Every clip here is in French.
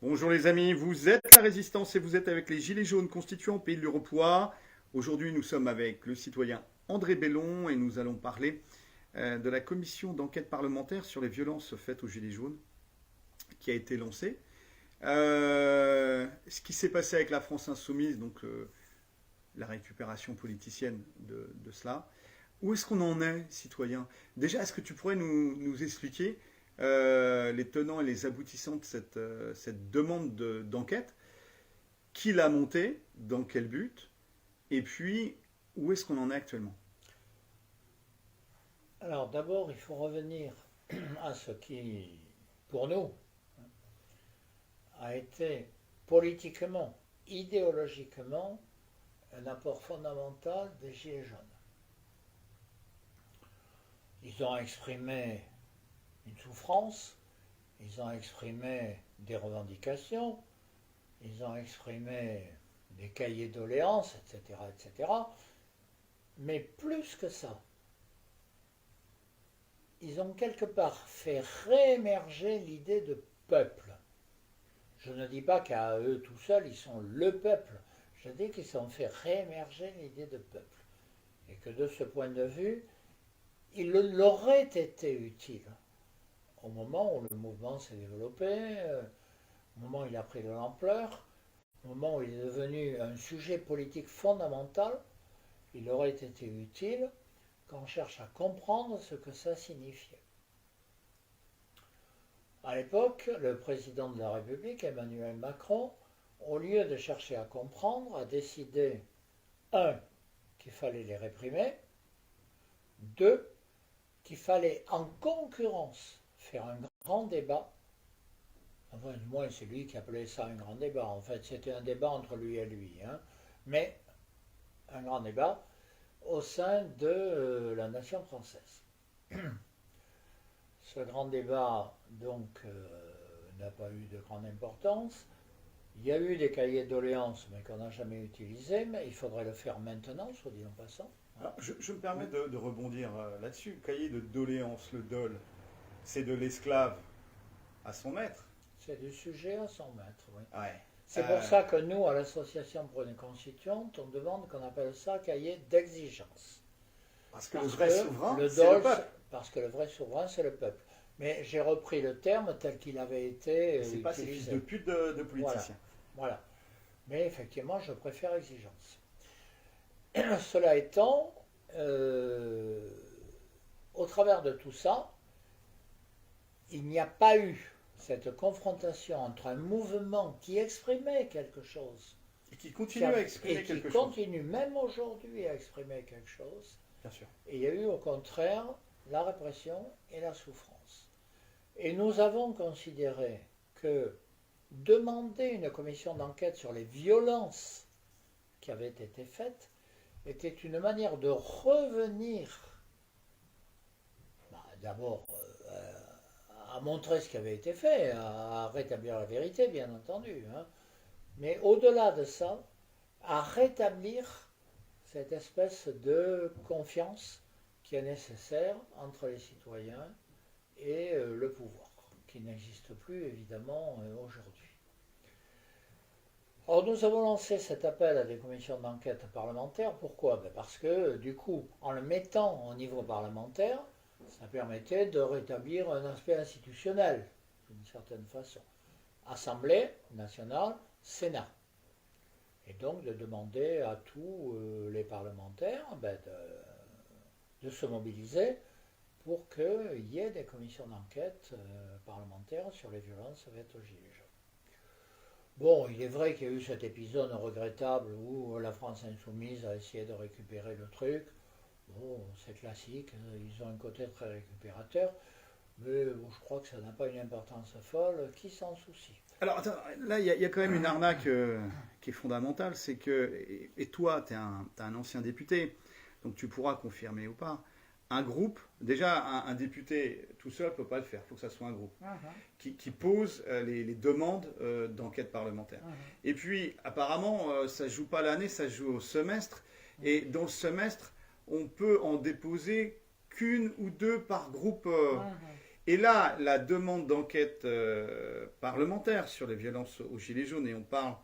Bonjour les amis, vous êtes la Résistance et vous êtes avec les Gilets jaunes constituants Pays de l'Uropoix. Aujourd'hui, nous sommes avec le citoyen André Bellon et nous allons parler de la commission d'enquête parlementaire sur les violences faites aux Gilets jaunes qui a été lancée. Ce qui s'est passé avec la France insoumise, donc la récupération politicienne de cela. Où est-ce qu'on en est, citoyen? Déjà, est-ce que tu pourrais nous expliquer les tenants et les aboutissants de cette demande d'enquête? Qui l'a montée? Dans quel but? Et puis, où est-ce qu'on en est actuellement? Alors d'abord, il faut revenir à ce qui, pour nous, a été politiquement, idéologiquement, un apport fondamental des Gilets jaunes. Ils ont exprimé une souffrance, ils ont exprimé des revendications, ils ont exprimé des cahiers de doléances, etc., etc. Mais plus que ça, ils ont quelque part fait réémerger l'idée de peuple. Je ne dis pas qu'à eux tout seuls, ils sont le peuple. Je dis qu'ils ont fait réémerger l'idée de peuple. Et que de ce point de vue, il leur aurait été utile au moment où le mouvement s'est développé, au moment où il a pris de l'ampleur, au moment où il est devenu un sujet politique fondamental, il aurait été utile qu'on cherche à comprendre ce que ça signifiait. À l'époque, le président de la République, Emmanuel Macron, au lieu de chercher à comprendre, a décidé, un, qu'il fallait les réprimer, deux, qu'il fallait en concurrence faire un grand débat. Enfin, du moins, c'est lui qui appelait ça un grand débat. En fait, c'était un débat entre lui et lui. Mais un grand débat au sein de la nation française. Ce grand débat, donc, n'a pas eu de grande importance. Il y a eu des cahiers de doléances, mais qu'on n'a jamais utilisés, mais il faudrait le faire maintenant, soit dit en passant. Alors, je me permets de rebondir là-dessus. Cahier de doléances, le dol, c'est de l'esclave à son maître. C'est du sujet à son maître, oui. Ouais. C'est pour ça que nous, à l'Association pour une Constituante, on demande qu'on appelle ça cahier d'exigence. Parce que le vrai souverain, le c'est le dol, peuple. parce que le vrai souverain, c'est le peuple. Mais j'ai repris le terme tel qu'il avait été C'est pas ces fils utilisé. de pute de politiciens. Voilà. Mais effectivement, je préfère exigence. Cela étant, au travers de tout ça, il n'y a pas eu cette confrontation entre un mouvement qui exprimait quelque chose, Et qui continue à exprimer et qui quelque chose. continue même aujourd'hui à exprimer quelque chose, Bien sûr. et il y a eu au contraire la répression et la souffrance. Et nous avons considéré que demander une commission d'enquête sur les violences qui avaient été faites était une manière de revenir, d'abord à montrer ce qui avait été fait, à rétablir la vérité, bien entendu, mais au-delà de ça, à rétablir cette espèce de confiance qui est nécessaire entre les citoyens et le pouvoir, qui n'existe plus évidemment aujourd'hui. Or, nous avons lancé cet appel à des commissions d'enquête parlementaires. Pourquoi? Parce que, du coup, en le mettant au niveau parlementaire, ça permettait de rétablir un aspect institutionnel, d'une certaine façon. Assemblée nationale, Sénat. Et donc de demander à tous les parlementaires de se mobiliser pour qu'il y ait des commissions d'enquête parlementaires sur les violences faites aux Gilets jaunes. Bon, il est vrai qu'il y a eu cet épisode regrettable où la France insoumise a essayé de récupérer le truc. Bon, c'est classique, ils ont un côté très récupérateur, mais bon, je crois que ça n'a pas une importance folle. Qui s'en soucie? Alors, attends, là, il y a quand même une arnaque qui est fondamentale, c'est que, et toi, tu es un ancien député, donc tu pourras confirmer ou pas, un groupe, déjà, un député tout seul ne peut pas le faire, il faut que ça soit un groupe, qui pose les demandes d'enquête parlementaire. Et puis, apparemment, ça ne se joue pas l'année, ça se joue au semestre, et dans le semestre, on peut en déposer qu'une ou deux par groupe. Et là, la demande d'enquête parlementaire sur les violences aux Gilets jaunes, et on parle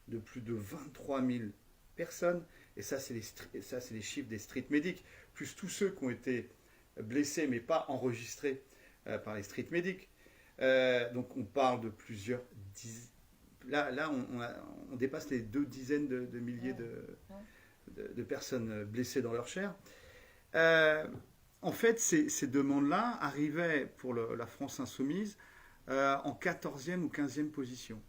de plus de 23 000 personnes, et ça c'est les chiffres des street medics, plus tous ceux qui ont été blessés mais pas enregistrés par les street medics. Donc on parle de plusieurs dizaines. Là on dépasse les 2 dizaines de milliers de personnes blessées dans leur chair. En fait, ces demandes-là arrivaient pour la France insoumise en 14e ou 15e position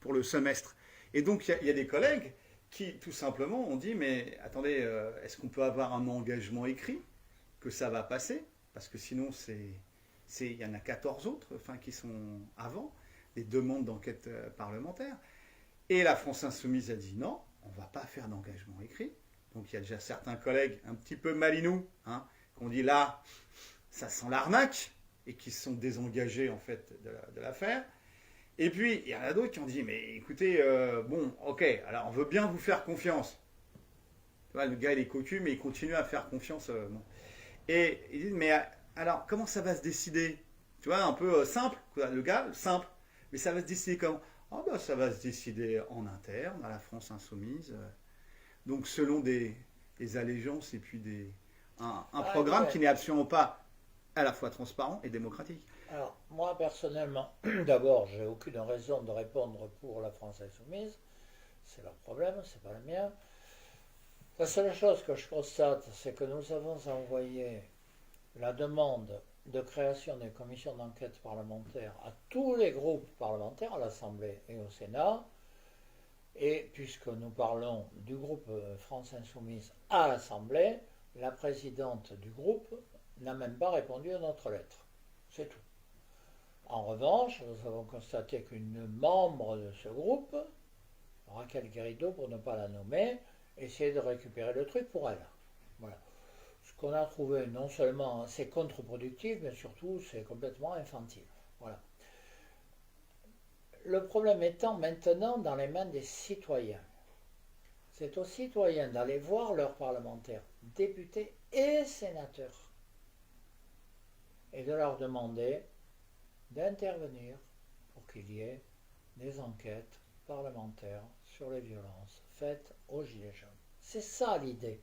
pour le semestre. Et donc, il y a des collègues qui, tout simplement, ont dit, mais attendez, est-ce qu'on peut avoir un engagement écrit que ça va passer? Parce que sinon, il y en a 14 autres qui sont avant, des demandes d'enquête parlementaire. Et la France insoumise a dit, non, on ne va pas faire d'engagement écrit. Donc, il y a déjà certains collègues un petit peu malinous, qu'on dit là, ça sent l'arnaque, et qui se sont désengagés en fait de l'affaire. Et puis, il y en a d'autres qui ont dit, mais écoutez, bon, ok, alors on veut bien vous faire confiance. Tu vois, le gars, il est cocu, mais il continue à faire confiance. Bon. Et ils disent, mais alors, comment ça va se décider? Tu vois, un peu simple, quoi, le gars, simple. Mais ça va se décider comment? Ah ben, ça va se décider en interne, à la France insoumise. Donc, selon des allégeances et puis un programme qui n'est absolument pas à la fois transparent et démocratique. Alors, moi, personnellement, d'abord, j'ai aucune raison de répondre pour la France insoumise. C'est leur problème, c'est pas le mien. La seule chose que je constate, c'est que nous avons envoyé la demande de création d'une commission d'enquête parlementaire à tous les groupes parlementaires, à l'Assemblée et au Sénat. Et puisque nous parlons du groupe France Insoumise à l'Assemblée, la présidente du groupe n'a même pas répondu à notre lettre. C'est tout. En revanche, nous avons constaté qu'une membre de ce groupe, Raquel Garrido pour ne pas la nommer, essayait de récupérer le truc pour elle. Voilà. Ce qu'on a trouvé, non seulement c'est contre-productif, mais surtout c'est complètement infantile. Voilà. Le problème étant maintenant dans les mains des citoyens. C'est aux citoyens d'aller voir leurs parlementaires, députés et sénateurs, et de leur demander d'intervenir pour qu'il y ait des enquêtes parlementaires sur les violences faites aux Gilets jaunes. C'est ça l'idée.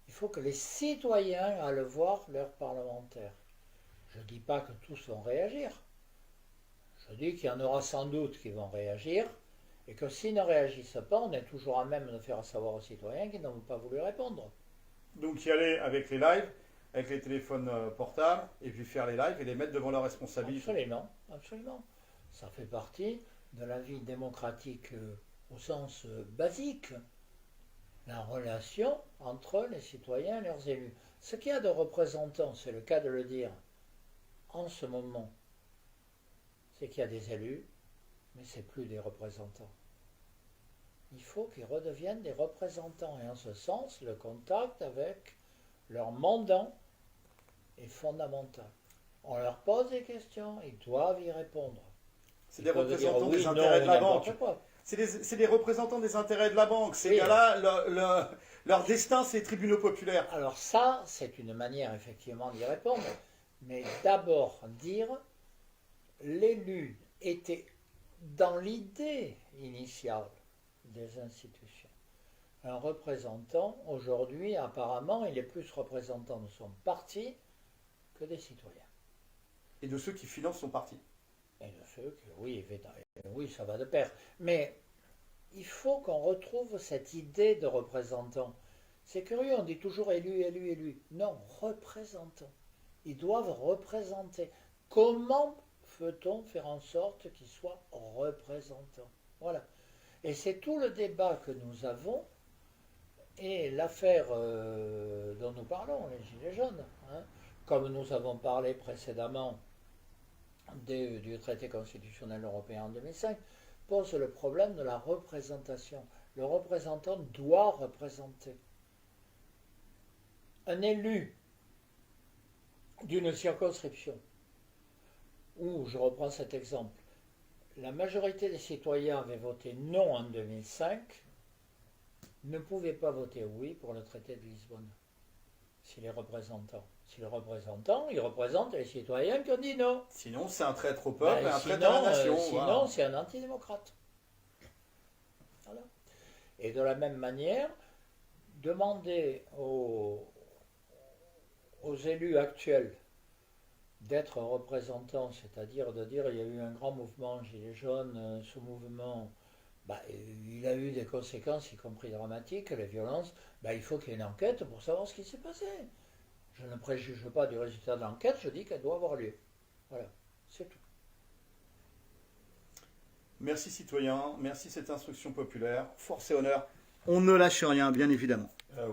Il faut que les citoyens aillent voir leurs parlementaires. Je ne dis pas que tous vont réagir. Je dis qu'il y en aura sans doute qui vont réagir, et que s'ils ne réagissent pas, on est toujours à même de faire savoir aux citoyens qu'ils n'ont pas voulu répondre. Donc y aller avec les lives, avec les téléphones portables, et puis faire les lives et les mettre devant leurs responsabilités. Absolument, absolument. Ça fait partie de la vie démocratique au sens basique. La relation entre les citoyens et leurs élus. Ce qu'il y a de représentants, c'est le cas de le dire, en ce moment, c'est qu'il y a des élus, mais ce n'est plus des représentants. Il faut qu'ils redeviennent des représentants. Et en ce sens, le contact avec leurs mandants est fondamental. On leur pose des questions, ils doivent y répondre. C'est des représentants des intérêts de la banque. C'est des représentants des intérêts de la banque. Ces gars-là, leur destin, c'est les tribunaux populaires. Alors ça, c'est une manière effectivement d'y répondre. Mais d'abord dire, l'élu était dans l'idée initiale des institutions. Un représentant, aujourd'hui, apparemment, il est plus représentant de son parti que des citoyens. Et de ceux qui financent son parti. Et de ceux qui, oui, ça va de pair. Mais il faut qu'on retrouve cette idée de représentant. C'est curieux, on dit toujours élu, élu, élu. Non, représentant. Ils doivent représenter. Comment peut-on faire en sorte qu'ils soient représentants? Voilà. Et c'est tout le débat que nous avons. Et l'affaire dont nous parlons, les Gilets jaunes, comme nous avons parlé précédemment du traité constitutionnel européen en 2005, pose le problème de la représentation. Le représentant doit représenter. Un élu d'une circonscription, où, je reprends cet exemple, la majorité des citoyens avaient voté non en 2005, ne pouvait pas voter oui pour le traité de Lisbonne, s'il est représentant. Si le représentant, il représente les citoyens qui ont dit non. Sinon, c'est un traître au peuple Ben, et un traître à la nation. sinon, voilà. c'est un antidémocrate. Voilà. Et de la même manière, demander aux élus actuels d'être représentants, c'est-à-dire de dire il y a eu un grand mouvement Gilets jaunes, ce mouvement, bah, il a eu des conséquences, y compris dramatiques, les violences, bah, il faut qu'il y ait une enquête pour savoir ce qui s'est passé. Je ne préjuge pas du résultat de l'enquête, je dis qu'elle doit avoir lieu. Voilà, c'est tout. Merci citoyens, merci cette instruction populaire. Force et honneur, on ne lâche rien, bien évidemment. Ah,